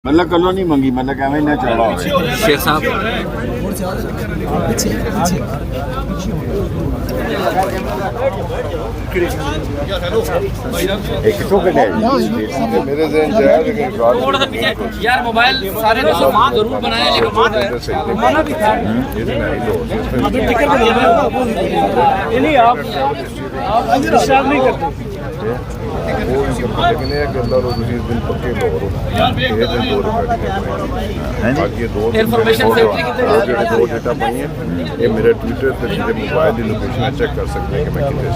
मतलब कलो नहीं मंगी, मतलब कहवे ना चौड़ा हो शेख साहब एक तो के मेरे ज़हन जाए लेकिन थोड़ा सा पीछे यार मोबाइल सारे तो सामान जरूर बनाए लेकिन मना भी था नहीं आप विश्वास नहीं करते लेकिन ये गंदा लोग इस दिन पक्के बोर हो ये दिन दो इंफॉर्मेशन सेफ्टी की दो डेटा पाई है ये मेरे ट्विटर पे मेरे मोबाइल की लोकेशन चेक कर सकते हैं कि मैं कितने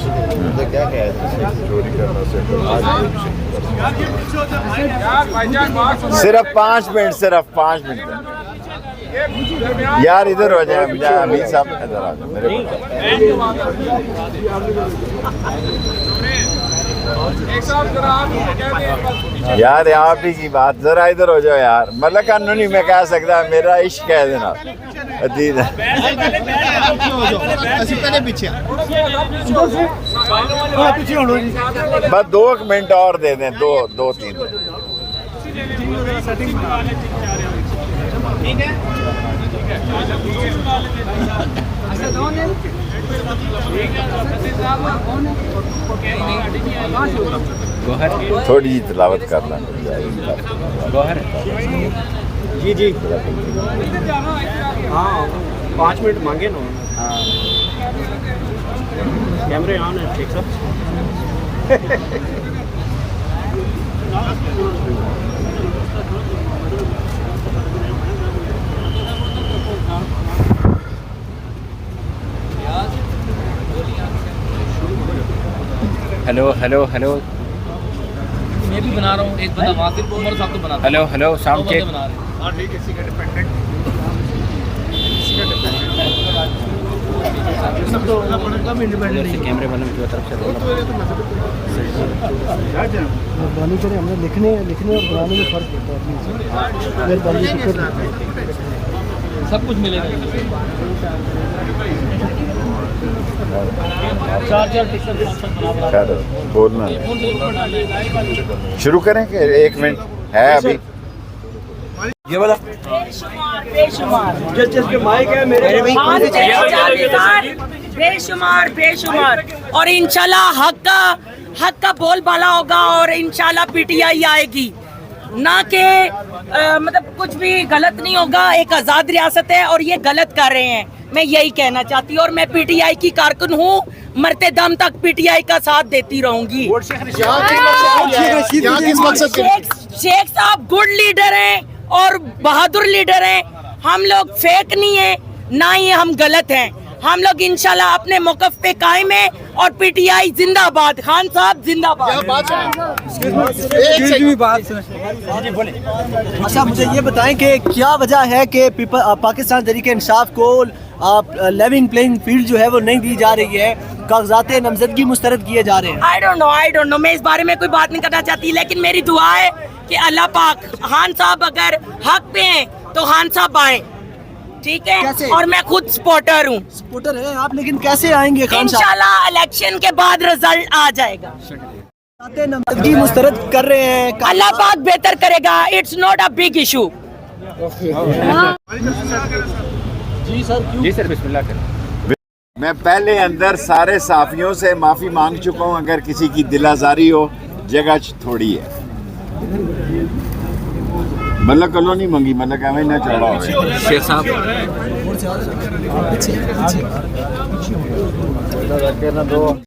से क्या क्या है चोरी करना से सिर्फ 5 मिनट, सिर्फ 5 मिनट यार इधर हो जाए अमीर साहब इधर आ जाओ मेरे यार आप ही की बात जरा इधर हो जाओ यार, मतलब कानूनी मैं कह सकता मेरा इश्क कह देना अदीद बस 2 मिनट और दे दें, 2-3 थोड़ी जी तिलावत करना जी जी हाँ 5 मिनट मांगे ना कैमरे ऑन है ठीक साहब हेलो हेलो हेलो मैं भी बना रहा हूँ, एक बंदा वहाँ से उमर साहब तो बना रहा हेलो हेलो साउंड चेक बना रहे हैं। हाँ ठीक है इसी का डिपेंडेंट कैमरे वाले की तरफ से मेहरबानी करें, हमने लिखने और बनाने में फ़र्क होता है। मेहरबानी सब कुछ मिलेगा। बोलना शुरू करें कि 1 मिनट है अभी ये वाला बेशुमार और इंशाल्लाह हक का बोलबाला होगा और इंशाल्लाह पीटीआई आएगी ना के मतलब कुछ भी गलत नहीं होगा। एक आज़ाद रियासत है और ये गलत कर रहे हैं, मैं यही कहना चाहती हूँ और मैं पीटीआई की कारकुन हूँ, मरते दम तक पीटीआई का साथ देती रहूंगी। शेख साहब गुड लीडर हैं और बहादुर लीडर हैं, हम लोग फेक नहीं है ना ही हम गलत हैं, हम लोग इंशाल्लाह अपने मौक़िफ़ पे कायम है और पीटीआई जिंदाबाद, खान साहब जिंदाबाद। अच्छा मुझे ये बताएं कि क्या वजह है कि पाकिस्तान तहरीक इंसाफ को लेवलिंग प्लेइंग फील्ड जो है वो नहीं दी जा रही है, कागजात नामजदगी मुस्तरद किए जा रहे हैं? आई डोंट नो मैं इस बारे में कोई बात नहीं करना चाहती, लेकिन मेरी दुआ है कि अल्लाह पाक खान साहब अगर हक पे हैं तो खान साहब आए, ठीक है? और मैं खुद सपोर्टर हूँ। सपोर्टर है आप, लेकिन कैसे आएंगे खान साहब? इंशाल्लाह इलेक्शन के बाद रिजल्ट आ जाएगा। नामजदगी मुस्तरद कर रहे हैं, अल्लाह पाक बेहतर करेगा, it's not a big issue. जी सर बिस्मिल्लाह करें। मैं पहले अंदर सारे साफियों से माफ़ी मांग चुका हूँ, अगर किसी की दिलाजारी हो, जगह थोड़ी है, मतलब कलो नहीं मंगी, मतलब कहवे ना चौड़ा हो शेख साहब